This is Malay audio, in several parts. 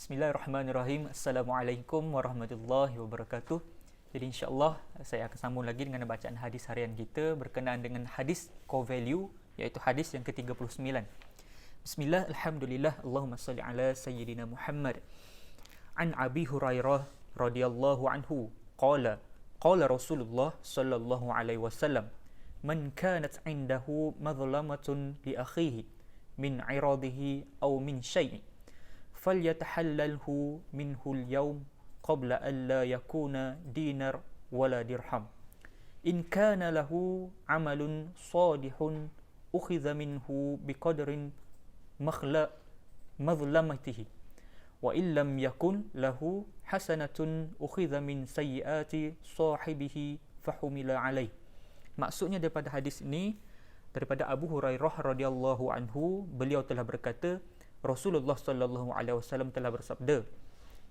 Bismillahirrahmanirrahim. Assalamualaikum warahmatullahi wabarakatuh. Jadi insya-Allah saya akan sambung lagi dengan bacaan hadis harian kita berkenaan dengan hadis core value, iaitu hadis yang ke-39. Bismillah, alhamdulillah, Allahumma salli ala sayyidina Muhammad. An Abi Hurairah radhiyallahu anhu qala Rasulullah sallallahu alaihi wasallam, man kanat indahu madhlamatun li akhihi min 'iradihi aw min syai'in falyatahallalhu minhu al-yawm qabla an la yakuna dinar wala dirham. In kana lahu 'amalun salihun ukhidha minhu biqadrin madhlamatihi wa in lam yakun lahu hasanatun ukhidha min sayyiati sahibihi fahumila alaih. Maksudnya daripada hadis ini, daripada Abu Hurairah radhiyallahu anhu, beliau telah berkata, Rasulullah sallallahu alaihi wasallam telah bersabda,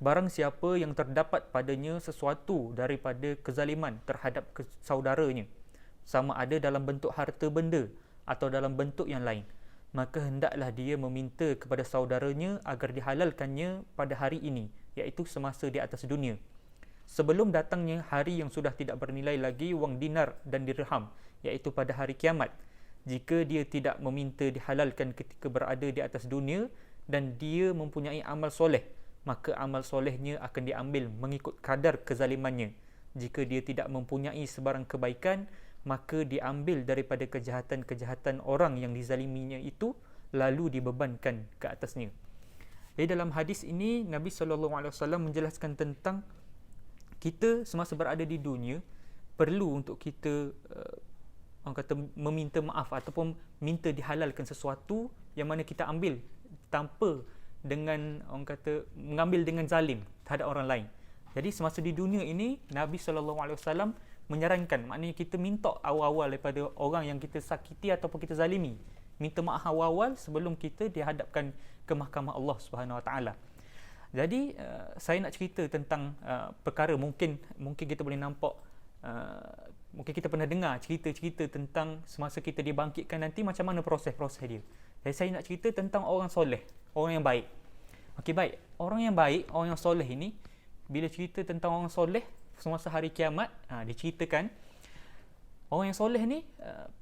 barang siapa yang terdapat padanya sesuatu daripada kezaliman terhadap saudaranya, sama ada dalam bentuk harta benda atau dalam bentuk yang lain, maka hendaklah dia meminta kepada saudaranya agar dihalalkannya pada hari ini, iaitu semasa di atas dunia, sebelum datangnya hari yang sudah tidak bernilai lagi wang dinar dan dirham, iaitu pada hari kiamat. Jika dia tidak meminta dihalalkan ketika berada di atas dunia dan dia mempunyai amal soleh, maka amal solehnya akan diambil mengikut kadar kezalimannya. Jika dia tidak mempunyai sebarang kebaikan, maka diambil daripada kejahatan-kejahatan orang yang dizaliminya itu, lalu dibebankan ke atasnya. Jadi dalam hadis ini, Nabi SAW menjelaskan tentang kita semasa berada di dunia perlu untuk kita orang kata meminta maaf ataupun minta dihalalkan sesuatu yang mana kita ambil tanpa dengan orang kata mengambil dengan zalim terhadap orang lain. Jadi semasa di dunia ini, Nabi SAW menyarankan, maknanya kita minta awal-awal daripada orang yang kita sakiti ataupun kita zalimi, minta maaf awal-awal sebelum kita dihadapkan ke mahkamah Allah Subhanahu Wa Taala. Jadi saya nak cerita tentang perkara mungkin kita boleh nampak, mungkin kita pernah dengar cerita-cerita tentang semasa kita dibangkitkan nanti macam mana proses-proses dia. Jadi saya nak cerita tentang orang soleh, orang yang baik. Okey, baik. Orang yang baik, orang yang soleh ini, bila cerita tentang orang soleh semasa hari kiamat, diceritakan orang yang soleh ni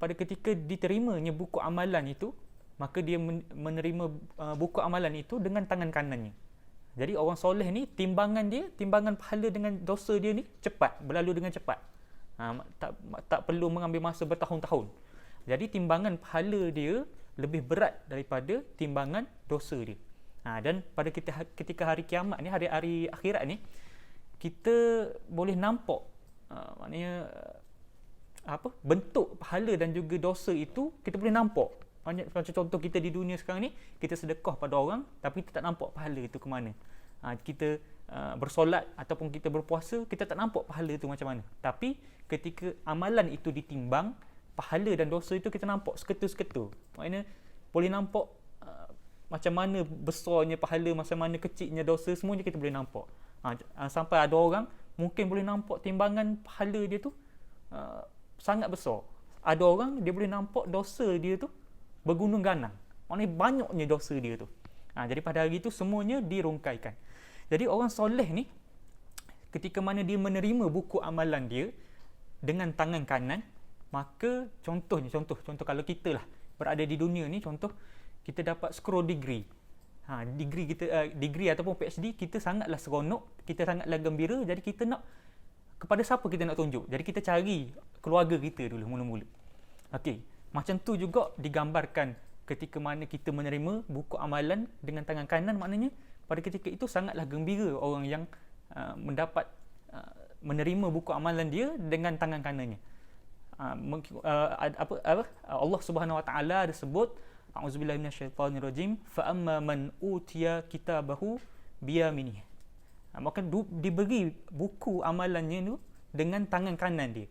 pada ketika diterimanya buku amalan itu, maka dia menerima buku amalan itu dengan tangan kanannya. Jadi orang soleh ni timbangan pahala dengan dosa dia ni cepat, berlalu dengan cepat. Tak perlu mengambil masa bertahun-tahun. Jadi timbangan pahala dia lebih berat daripada timbangan dosa dia. Dan pada ketika hari kiamat ni, hari akhirat ni, kita boleh nampak maknanya bentuk pahala dan juga dosa itu kita boleh nampak. Macam contoh kita di dunia sekarang ni, kita sedekah pada orang tapi kita tak nampak pahala itu ke mana. Kita bersolat ataupun kita berpuasa, kita tak nampak pahala itu macam mana. Tapi ketika amalan itu ditimbang, pahala dan dosa itu kita nampak seketul-seketul. Maknanya boleh nampak macam mana besarnya pahala, macam mana kecilnya dosa, semuanya kita boleh nampak. Sampai ada orang mungkin boleh nampak timbangan pahala dia tu sangat besar. Ada orang dia boleh nampak dosa dia tu bergunung ganang. Maknanya banyaknya dosa dia tu. Jadi pada hari itu semuanya dirungkaikan. Jadi orang soleh ni, ketika mana dia menerima buku amalan dia dengan tangan kanan, maka contoh kalau kita lah berada di dunia ni, contoh kita dapat scroll degree. Degree ataupun PhD, kita sangatlah seronok, kita sangatlah gembira. Jadi kita nak, kepada siapa kita nak tunjuk? Jadi kita cari keluarga kita dulu mula-mula. Okey, macam tu juga digambarkan ketika mana kita menerima buku amalan dengan tangan kanan, maknanya pada ketika itu sangatlah gembira orang yang mendapat menerima buku amalan dia dengan tangan kanannya. Allah Subhanahu Wa Taala ada sebut, a'udzubillahi minasyaitonirrajim, fa amma man utiya kitabahu biyaminihi. Maka diberi buku amalannya tu dengan tangan kanan dia.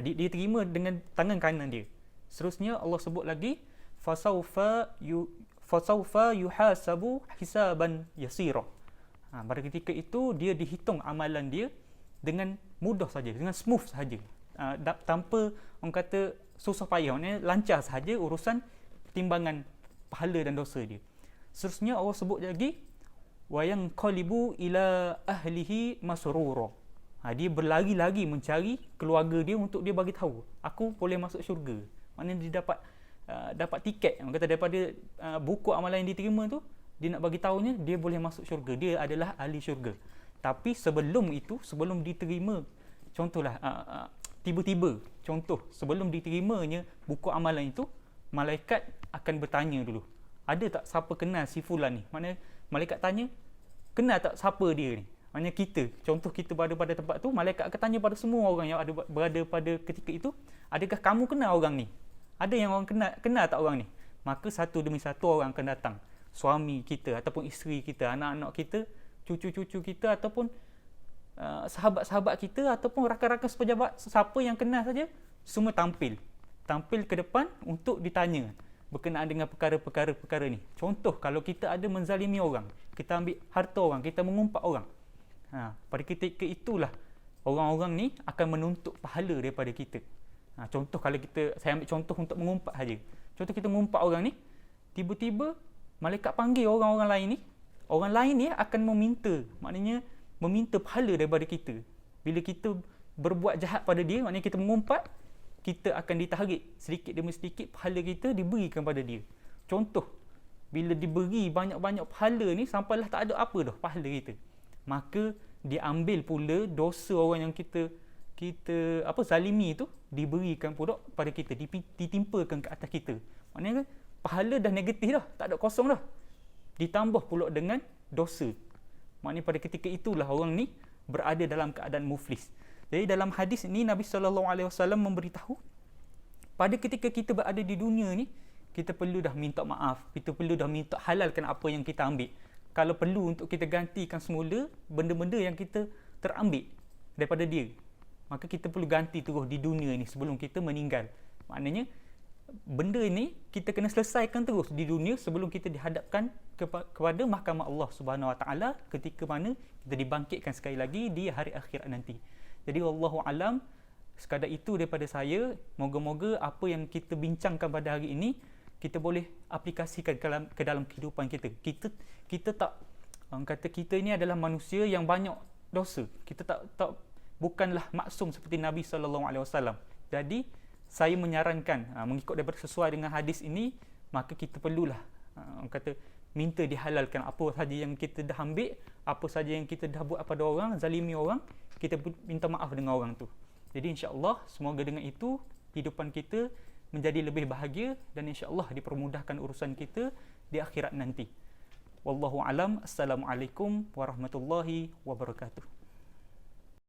Dia terima dengan tangan kanan dia. Seterusnya Allah sebut lagi, fasawfa yuhasabu hisaban yasira. Pada ketika itu dia dihitung amalan dia dengan mudah saja, dengan smooth saja, tanpa orang kata susah payah, lancar saja urusan timbangan pahala dan dosa dia. Seterusnya Allah sebut lagi, wa yanqalibu ila ahlihi masrura. Dia berlari-lari mencari keluarga dia untuk dia bagi tahu, aku boleh masuk syurga. Maknanya dia dapat tiket, orang kata daripada buku amalan yang diterima tu, dia nak bagi tahunya dia boleh masuk syurga, dia adalah ahli syurga. Tapi sebelum itu, sebelum diterima, contohlah tiba-tiba, contoh sebelum diterimanya buku amalan itu, malaikat akan bertanya dulu, ada tak siapa kenal si fulan ni? Maknanya malaikat tanya, kenal tak siapa dia ni? Maknanya kita, contoh kita berada pada tempat tu, malaikat akan tanya pada semua orang yang berada pada ketika itu, adakah kamu kenal orang ni? Ada yang orang kenal tak orang ni? Maka satu demi satu orang akan datang. Suami kita ataupun isteri kita, anak-anak kita, cucu-cucu kita, ataupun sahabat-sahabat kita, ataupun rakan-rakan sepejabat, siapa yang kenal saja, semua tampil ke depan untuk ditanya berkenaan dengan perkara-perkara ni. Contoh, kalau kita ada menzalimi orang, kita ambil harta orang, kita mengumpat orang, pada ketika itulah orang-orang ni akan menuntut pahala daripada kita. Contoh, kalau saya ambil contoh untuk mengumpat saja. Contoh, kita mengumpat orang ni, tiba-tiba malaikat panggil orang-orang lain ni, orang lain ni akan meminta pahala daripada kita. Bila kita berbuat jahat pada dia, maknanya kita mengumpat, kita akan ditarik sedikit demi sedikit, pahala kita diberikan pada dia. Contoh, bila diberi banyak-banyak pahala ni, sampailah tak ada apa dah pahala kita, maka diambil pula dosa orang yang kita zalimi itu, diberikan pula pada kita, ditimpakan ke atas kita. Maknanya pahala dah negatif dah, tak ada, kosong dah, ditambah pula dengan dosa. Maknanya pada ketika itulah orang ni berada dalam keadaan muflis. Jadi dalam hadis ini Nabi SAW memberitahu, pada ketika kita berada di dunia ni, kita perlu dah minta maaf, kita perlu dah minta halalkan apa yang kita ambil. Kalau perlu untuk kita gantikan semula benda-benda yang kita terambil daripada dia, maka kita perlu ganti terus di dunia ni sebelum kita meninggal. Maknanya benda ini kita kena selesaikan terus di dunia sebelum kita dihadapkan kepada mahkamah Allah Subhanahu Wa Taala ketika mana kita dibangkitkan sekali lagi di hari akhirat nanti. Jadi wallahu alam, sekadar itu daripada saya. Moga-moga apa yang kita bincangkan pada hari ini kita boleh aplikasikan ke dalam kehidupan kita. Kita tak, orang kata kita ini adalah manusia yang banyak dosa. Kita tak bukanlah maksum seperti Nabi SAW. Jadi saya menyarankan, mengikut daripada sesuai dengan hadis ini, maka kita perlulah orang kata minta dihalalkan apa saja yang kita dah ambil, apa saja yang kita dah buat pada orang, zalimi orang, kita minta maaf dengan orang tu. Jadi insya-Allah semoga dengan itu kehidupan kita menjadi lebih bahagia dan insya-Allah dipermudahkan urusan kita di akhirat nanti. Wallahu alam. Assalamualaikum warahmatullahi wabarakatuh.